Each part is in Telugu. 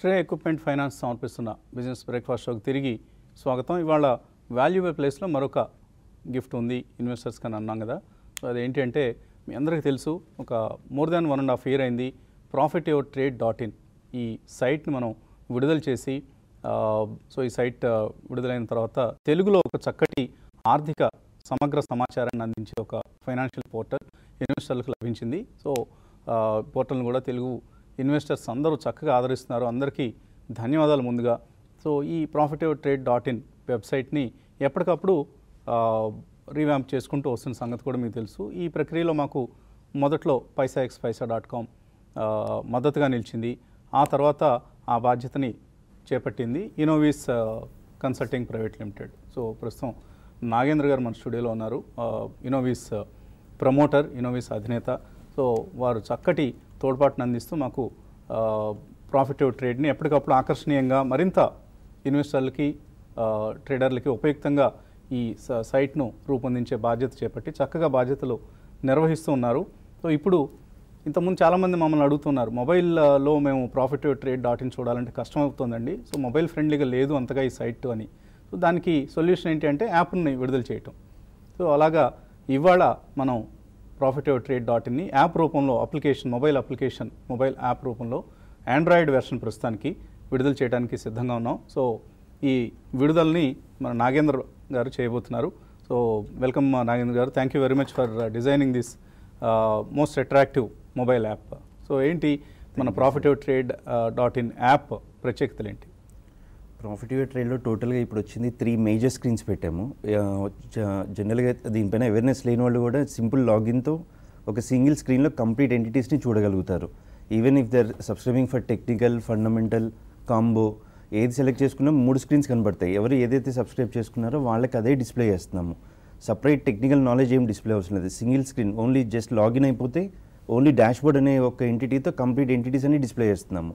శ్రేయ ఎక్విప్మెంట్ ఫైనాన్స్ సమర్పిస్తున్న బిజినెస్ బ్రేక్ఫాస్ట్ షోకి తిరిగి స్వాగతం. ఇవాళ వాల్యుబుల్ ప్లేస్లో మరొక గిఫ్ట్ ఉంది ఇన్వెస్టర్స్ అని అన్నాం కదా. సో అదేంటి అంటే మీ అందరికీ తెలుసు, ఒక మోర్ దాన్ 1.5 year అయింది profityourtrade.in ఈ సైట్ని మనం విడుదల చేసి. సో ఈ సైట్ విడుదలైన తర్వాత తెలుగులో ఒక చక్కటి ఆర్థిక సమగ్ర సమాచారాన్ని అందించే ఒక ఫైనాన్షియల్ పోర్టల్ ఇన్వెస్టర్లకు లభించింది. సో పోర్టల్ని కూడా తెలుగు ఇన్వెస్టర్స్ అందరూ చక్కగా ఆదరిస్తున్నారు. అందరికీ ధన్యవాదాలు ముందుగా. సో ఈ profityourtrade.in వెబ్సైట్ని ఎప్పటికప్పుడు రీవ్యాంప్ చేసుకుంటూ వస్తున్న సంగతి కూడా మీకు తెలుసు. ఈ ప్రక్రియలో మాకు మొదట్లో paisaxpaisa.com మద్దతుగా నిలిచింది. ఆ తర్వాత ఆ బాధ్యతని చేపట్టింది ఇన్నోవిస్ కన్సల్టింగ్ ప్రైవేట్ లిమిటెడ్. సో ప్రస్తుతం నాగేంద్ర గారు మన స్టూడియోలో ఉన్నారు, ఇన్నోవిస్ ప్రమోటర్, ఇన్నోవిస్ అధినేత. సో వారు చక్కటి తోడ్పాటును అందిస్తూ మాకు ప్రాఫిట్యూర్ ఎప్పటికప్పుడు ఆకర్షణీయంగా మరింత ఇన్వెస్టర్లకి ట్రేడర్లకి ఉపయుక్తంగా ఈ సైట్ను రూపొందించే బాధ్యత చేపట్టి చక్కగా బాధ్యతలు నిర్వహిస్తూ ఉన్నారు. సో ఇప్పుడు ఇంతకుముందు చాలామంది మమ్మల్ని అడుగుతున్నారు, మొబైల్లో మేము profityourtrade.in చూడాలంటే కష్టం అవుతుందండి, సో మొబైల్ ఫ్రెండ్లీగా లేదు అంతగా ఈ సైట్ అని. సో దానికి సొల్యూషన్ ఏంటి అంటే యాప్ని విడుదల చేయటం. సో అలాగా ఇవాళ మనం profityourtrade.in యాప్ రూపంలో మొబైల్ యాప్ రూపంలో ఆండ్రాయిడ్ వెర్షన్ ప్రస్తుతానికి విడుదల చేయడానికి సిద్ధంగా ఉన్నాం. సో ఈ విడుదలని మన నాగేంద్ర గారు చేయబోతున్నారు. సో వెల్కమ్ నాగేంద్ర గారు, thank you very much for designing this most attractive mobile app. So ఏంటి మన profityourtrade.in యాప్ ప్రత్యేకతలు ఏంటి? ప్రాఫిట్యూర్ టోటల్గా ఇప్పుడు వచ్చింది 3 మేజర్ స్క్రీన్స్ పెట్టాము. జనరల్గా దీనిపైన అవేర్నెస్ లేని వాళ్ళు కూడా సింపుల్ లాగిన్తో ఒక సింగిల్ స్క్రీన్లో కంప్లీట్ ఎంటిటీస్ని చూడగలుగుతారు. Even if they're subscribing for technical, fundamental, combo ఏది సెలెక్ట్ చేసుకున్నా 3 స్క్రీన్స్ కనబడతాయి. ఎవరు ఏదైతే సబ్స్క్రైబ్ చేసుకున్నారో వాళ్ళకి అదే డిస్ప్లే చేస్తున్నాము. సపరేట్ టెక్నికల్ నాలెడ్జ్ ఏం డిస్ప్లే అవసరం లేదు. Single screen only just login అయిపోతే ఓన్లీ డాష్బోర్డ్ అనే ఒక ఎంటిటీతో కంప్లీట్ ఎంటిటీస్ అన్ని డిస్ప్లే చేస్తున్నాము.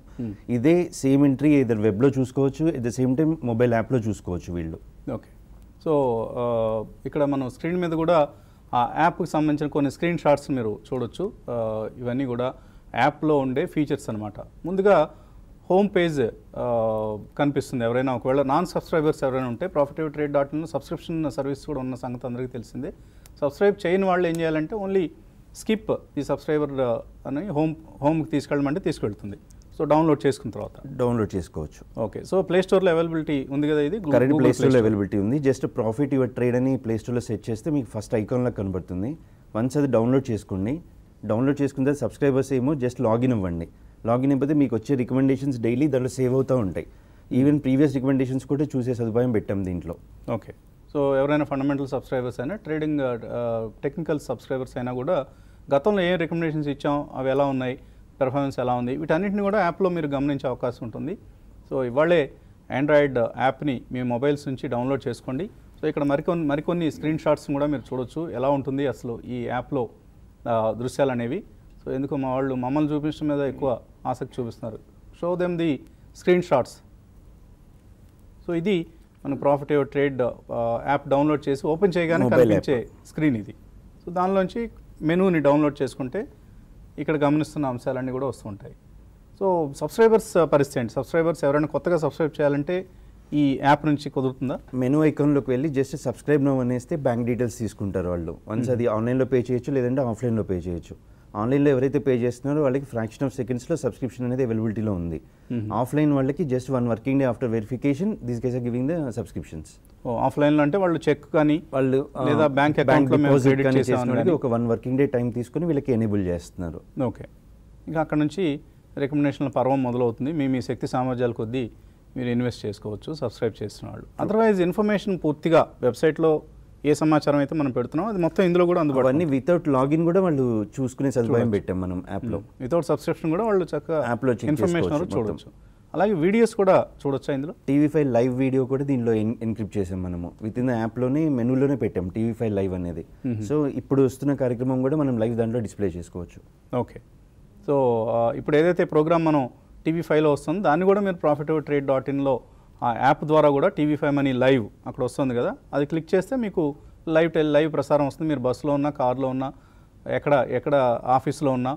ఇదే సేమ్ ఎంట్రీ ఇద్దరు వెబ్లో చూసుకోవచ్చు, at the same time mobile యాప్లో చూసుకోవచ్చు వీళ్ళు. ఓకే. సో ఇక్కడ మనం స్క్రీన్ మీద కూడా ఆ యాప్కి సంబంధించిన కొన్ని స్క్రీన్ షాట్స్ మీరు చూడొచ్చు. ఇవన్నీ కూడా యాప్లో ఉండే ఫీచర్స్ అనమాట. ముందుగా హోమ్ పేజ్ కనిపిస్తుంది. ఎవరైనా ఒకవేళ నాన్ సబ్స్క్రైబర్స్ ఎవరైనా ఉంటే profityourtrade.in సబ్స్క్రిప్షన్ సర్వీస్ కూడా ఉన్న సంగతి అందరికీ తెలిసిందే. సబ్స్క్రైబ్ చేయని వాళ్ళు ఏం చేయాలంటే ఓన్లీ స్కిప్ ఈ సబ్స్క్రైబర్ అని హోమ్కి తీసుకెళ్ళమంటే తీసుకెళ్తుంది. సో డౌన్లోడ్ చేసుకున్న తర్వాత డౌన్లోడ్ చేసుకోవచ్చు. ఓకే. సో ప్లే స్టోర్లో అవైలబిలిటీ ఉంది కదా, ఇది కరెంట్ ప్లే స్టోర్లో అవైలబిలిటీ ఉంది. జస్ట్ profityourtrade అని ప్లే స్టోర్లో సెట్ చేస్తే మీకు ఫస్ట్ ఐకాన్లో కనబడుతుంది. వన్స్ అది డౌన్లోడ్ చేసుకోండి. డౌన్లోడ్ చేసుకున్న తర్వాత సబ్స్క్రైబర్స్ ఏమో జస్ట్ లాగిన్ ఇవ్వండి. లాగిన్ అయిపోతే మీకు వచ్చే రికమెండేషన్స్ డైలీ దాంట్లో సేవ్ అవుతూ ఉంటాయి. ఈవెన్ ప్రీవియస్ రికమెండేషన్స్ కూడా చూసే సదుపాయం పెట్టాం దీంట్లో. ఓకే. సో ఎవరైనా ఫండమెంటల్ సబ్స్క్రైబర్స్ అయినా, ట్రేడింగ్ టెక్నికల్ సబ్స్క్రైబర్స్ అయినా కూడా గతంలో ఏం రికమెండేషన్స్ ఇచ్చాం, అవి ఎలా ఉన్నాయి, పెర్ఫార్మెన్స్ ఎలా ఉంది, వీటన్నిటిని కూడా యాప్లో మీరు గమనించే అవకాశం ఉంటుంది. సో ఇవాళే ఆండ్రాయిడ్ యాప్ని మీ మొబైల్స్ నుంచి డౌన్లోడ్ చేసుకోండి. సో ఇక్కడ మరికొన్ని స్క్రీన్ షాట్స్ కూడా మీరు చూడొచ్చు, ఎలా ఉంటుంది అసలు ఈ యాప్లో దృశ్యాలు అనేవి. సో ఎందుకు మా వాళ్ళు మమ్మల్ని చూపించడం మీద ఎక్కువ ఆసక్తి చూపిస్తున్నారు. Show them the screen shots. So ఇది మన profityourtrade యాప్ డౌన్లోడ్ చేసి ఓపెన్ చేయగానే కనిపించే స్క్రీన్ ఇది. సో దానిలోంచి మెనూని డౌన్లోడ్ చేసుకుంటే ఇక్కడ గమనిస్తున్న అంశాలన్నీ కూడా వస్తుంటాయి. సో సబ్స్క్రైబర్స్ పరిస్థితి ఏంటి? సబ్స్క్రైబర్స్ ఎవరైనా కొత్తగా సబ్స్క్రైబ్ చేయాలంటే ఈ యాప్ నుంచి కుదురుతుందా? మెనూ ఐకాన్లోకి వెళ్ళి జస్ట్ సబ్స్క్రైబ్ నౌ అనేస్తే బ్యాంక్ డీటెయిల్స్ తీసుకుంటారు వాళ్ళు. వన్స్ అది ఆన్లైన్లో పే చేయొచ్చు, లేదంటే ఆఫ్లైన్లో పే చేయొచ్చు. ఆన్లైన్లో ఎవరైతే పే చేస్తున్నారో వాళ్ళకి ఫ్రాక్షన్ ఆఫ్ సెకండ్స్లో సబ్స్క్రిప్షన్ అనేది అవైలబిలిటీలో ఉంది. ఆఫ్లైన్ వాళ్ళకి just 1 working day after verification these guys are giving the subscriptions. ఆఫ్లైన్లో అంటే వాళ్ళు చెక్ కానీ వాళ్ళు లేదా బ్యాంక్ అకౌంట్లో డిపాజిట్ కానీ చేసిన ఒక 1 working day టైం తీసుకుని వీళ్ళకి ఎనేబుల్ చేస్తున్నారు. ఓకే. ఇంకా అక్కడ నుంచి రికమెండేషన్ల పర్వం మొదలవుతుంది. మీ శక్తి సామర్థ్యాల కొద్దీ మీరు ఇన్వెస్ట్ చేసుకోవచ్చు సబ్స్క్రైబ్ చేస్తున్న వాళ్ళు. అదర్వైజ్ ఇన్ఫర్మేషన్ పూర్తిగా వెబ్సైట్లో ఏ సమాచారం అయితే మనం పెడుతున్నాం అది మొత్తం ఇందులో కూడా అందుబాటులో. అన్నీ వితౌట్ లాగిన్ కూడా వాళ్ళు చూసుకునే సదుపాయం పెట్టాం మనం యాప్లో. వితౌట్ సబ్స్క్రిప్షన్ కూడా వాళ్ళు చక్కగా యాప్లో ఇన్ఫర్మేషన్ చూడవచ్చు. అలాగే వీడియోస్ కూడా చూడొచ్చా ఇందులో? TV5 లైవ్ వీడియో కూడా దీనిలో ఎన్క్రిప్ట్ చేసాం మనము. విత్ ఇన్ ద యాప్లోనే మెనూలోనే పెట్టాం TV5 లైవ్ అనేది. సో ఇప్పుడు వస్తున్న కార్యక్రమం కూడా మనం లైవ్ దాంట్లో డిస్ప్లే చేసుకోవచ్చు. ఓకే. సో ఇప్పుడు ఏదైతే ప్రోగ్రామ్ మనం TV5లో వస్తుందో దాన్ని కూడా మీరు profityourtrade.inలో ఆ యాప్ ద్వారా కూడా TV5 మనీ లైవ్ అక్కడ వస్తుంది కదా, అది క్లిక్ చేస్తే మీకు లైవ్ ప్రసారం వస్తుంది. మీరు బస్సులో ఉన్నా, కార్లో ఉన్నా, ఎక్కడ ఆఫీస్లో ఉన్నా,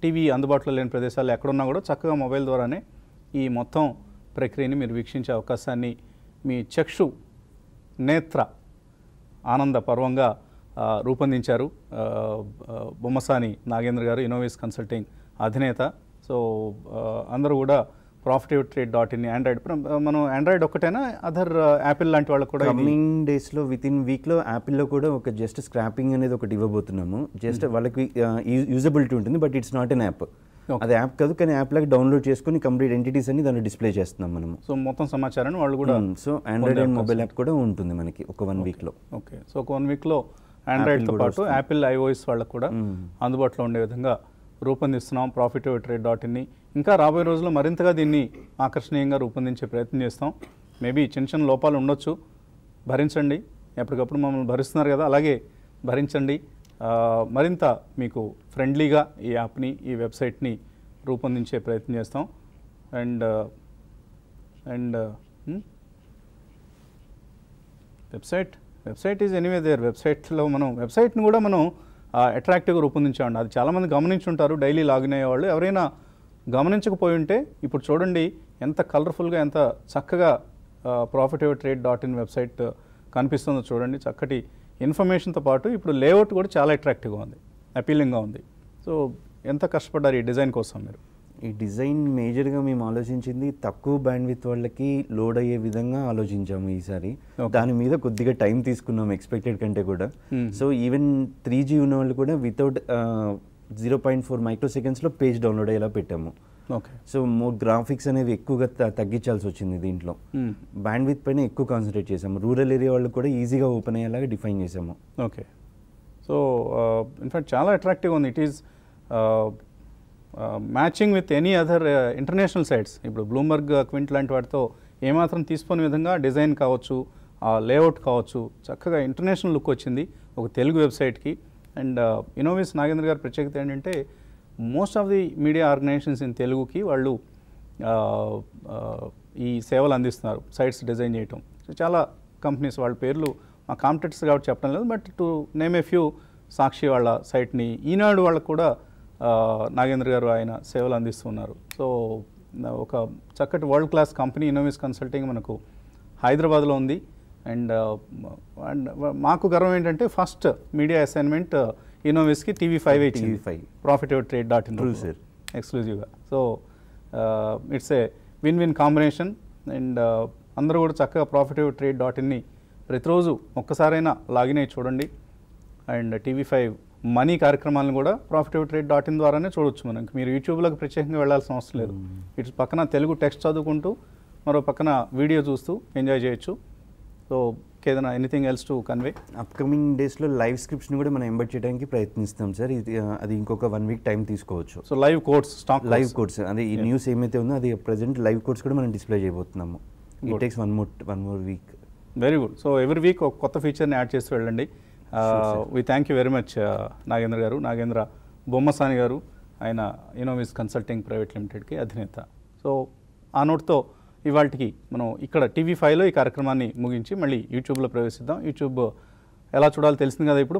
టీవీ అందుబాటులో లేని ప్రదేశాల్లో ఎక్కడున్నా కూడా చక్కగా మొబైల్ ద్వారానే ఈ మొత్తం ప్రక్రియని మీరు వీక్షించే అవకాశాన్ని మీ చక్షు నేత్ర ఆనంద పర్వంగా రూపొందించారు బొమ్మసాని నాగేంద్ర గారు, ఇన్నోవేస్ కన్సల్టింగ్ అధినేత. సో అందరూ కూడా profitable-trade.in ఆండ్రాయిడ్, మనం ఆండ్రాయిడ్ ఒక్కటైనా అదర్ యాపిల్ లాంటి వాళ్ళకి కూడా కమింగ్ డేస్లో వితిన్ వీక్లో యాపిల్లో కూడా ఒక జస్ట్ స్క్రాపింగ్ అనేది ఒకటి ఇవ్వబోతున్నాము. జస్ట్ వాళ్ళకి యూజబిలిటీ ఉంటుంది, but it's not an app. అది యాప్ కాదు, కానీ యాప్ లాగా డౌన్లోడ్ చేసుకుని కంప్లీట్ ఎంటిటీస్ అన్ని దాన్ని డిస్ప్లే చేస్తున్నాం మనము. సో మొత్తం సమాచారాన్ని వాళ్ళు కూడా so Android and mobile app కూడా ఉంటుంది మనకి ఒక 1 వీక్లో. ఓకే, సో ఒక 1 వీక్లో ఆండ్రాయిడ్తో పాటు యాపిల్ ఐఓఎస్ వాళ్ళకు కూడా అందుబాటులో ఉండే విధంగా రూపొందిస్తున్నాం profitable-trade.in. ఇంకా రాబోయే రోజుల్లో మరింతగా దీన్ని ఆకర్షణీయంగా రూపొందించే ప్రయత్నం చేస్తాం. మేబీ చిన్న చిన్న లోపాలు ఉండొచ్చు, భరించండి. ఎప్పటికప్పుడు మమ్మల్ని భరిస్తున్నారు కదా, అలాగే భరించండి. మరింత మీకు ఫ్రెండ్లీగా ఈ యాప్ని, ఈ వెబ్సైట్ని రూపొందించే ప్రయత్నం చేస్తాం. And website is anyway there. వెబ్సైట్ని కూడా మనం అట్రాక్టివ్గా రూపొందించామండి. అది చాలామంది గమనించుంటారు, డైలీ లాగిన్ అయ్యేవాళ్ళు. ఎవరైనా గమనించకపోయి ఉంటే ఇప్పుడు చూడండి ఎంత కలర్ఫుల్గా, ఎంత చక్కగా profitable-trade.in వెబ్సైట్ కనిపిస్తుందో చూడండి. చక్కటి ఇన్ఫర్మేషన్తో పాటు ఇప్పుడు లేఅవుట్ కూడా చాలా అట్రాక్టివ్గా ఉంది, అపీలింగ్గా ఉంది. సో ఎంత కష్టపడ్డారు ఈ డిజైన్ కోసం మీరు? ఈ డిజైన్ మేజర్గా మేము ఆలోచించింది తక్కువ బ్యాండ్విడ్త్ వాళ్ళకి లోడ్ అయ్యే విధంగా ఆలోచించాము ఈసారి. దాని మీద కొద్దిగా టైం తీసుకున్నాము ఎక్స్పెక్టెడ్ కంటే కూడా. సో ఈవెన్ 3G ఉన్న వాళ్ళు కూడా వితౌట్ 0.4 మైక్రోసెకండ్స్లో పేజ్ డౌన్లోడ్ అయ్యేలా పెట్టాము. ఓకే, సో మోర్ గ్రాఫిక్స్ అనేవి ఎక్కువగా తగ్గించాల్సి వచ్చింది. దీంట్లో బ్యాండ్విడ్త్ పైన ఎక్కువ కాన్సన్ట్రేట్ చేసాము. రూరల్ ఏరియా వాళ్ళు కూడా ఈజీగా ఓపెన్ అయ్యేలాగా డిఫైన్ చేసాము. ఓకే, సో ఇన్ఫ్యాక్ట్ చాలా అట్రాక్టివ్గా ఉంది. It is matching with any other international sites. ఇప్పుడు బ్లూంబర్గ్, క్వింట్ లాంటి వాటితో ఏమాత్రం తీసుకునే విధంగా డిజైన్ కావచ్చు, లేఅవుట్ కావచ్చు, చక్కగా ఇంటర్నేషనల్ లుక్ వచ్చింది ఒక తెలుగు వెబ్సైట్కి. అండ్ ఇన్నోవేస్ నాగేంద్ర గారి ప్రత్యేకత ఏంటంటే most of the media organizations in తెలుగుకి వాళ్ళు ఈ సేవలు అందిస్తున్నారు, సైట్స్ డిజైన్ చేయటం. చాలా కంపెనీస్ వాళ్ళ పేర్లు మా కాంపిటేటర్స్ కాబట్టి చెప్పడం లేదు, but to name a few, Sakshi వాళ్ళ సైట్ని, ఈనాడు వాళ్ళకు కూడా నాగేంద్ర గారు ఆయన సేవలు అందిస్తున్నారు. సో ఒక చక్కటి వరల్డ్ క్లాస్ కంపెనీ ఇన్నోవేస్ కన్సల్టింగ్ మనకు హైదరాబాద్లో ఉంది. అండ్ మాకు గర్వం ఏంటంటే ఫస్ట్ మీడియా అసైన్మెంట్ ఇన్నోవేస్కి TV5 ఇచ్చింది, profitable-trade.in ఎక్స్క్లూజివ్గా. So it's a win combination. And అందరూ కూడా చక్కగా profitable-trade.in ప్రతిరోజు ఒక్కసారైనా లాగిన్ అయ్యి చూడండి. అండ్ TV5 మనీ కార్యక్రమాలను కూడా profitable-trade.in ద్వారానే చూడొచ్చు. మనకి మీరు యూట్యూబ్లోకి ప్రత్యేకంగా వెళ్ళాల్సిన అవసరం లేదు. ఇటు పక్కన తెలుగు టెక్స్ట్ చదువుకుంటూ మరో పక్కన వీడియో చూస్తూ ఎంజాయ్ చేయొచ్చు. సో ఏదైనా anything else to convey? Upcoming డేస్లో లైవ్ స్క్రిప్ట్స్ని కూడా మనం ఎంబెడ్ చేయడానికి ప్రయత్నిస్తాం సార్. అది ఇంకొక 1 వీక్ టైం తీసుకోవచ్చు. So live codes, live codes, అదే ఈ న్యూస్ ఏమైతే ఉందో అది ప్రజెంట్ లైవ్ కోడ్స్ కూడా మనం డిస్ప్లే చేయబోతున్నాము. It takes one more week. Very good. So every week ఒక కొత్త ఫీచర్ని యాడ్ చేస్తూ వెళ్ళండి. We thank you very much Nagendra garu. Nagendra Bommasani గారు, ఆయన ఇన్నోవేస్ కన్సల్టింగ్ ప్రైవేట్ లిమిటెడ్కి అధినేత. సో ఆ నోట్తో ఇవాళకి మనం ఇక్కడ TV5లో ఈ కార్యక్రమాన్ని ముగించి మళ్ళీ యూట్యూబ్లో ప్రవేశిద్దాం. యూట్యూబ్ ఎలా చూడాలో తెలిసింది కదా ఇప్పుడు.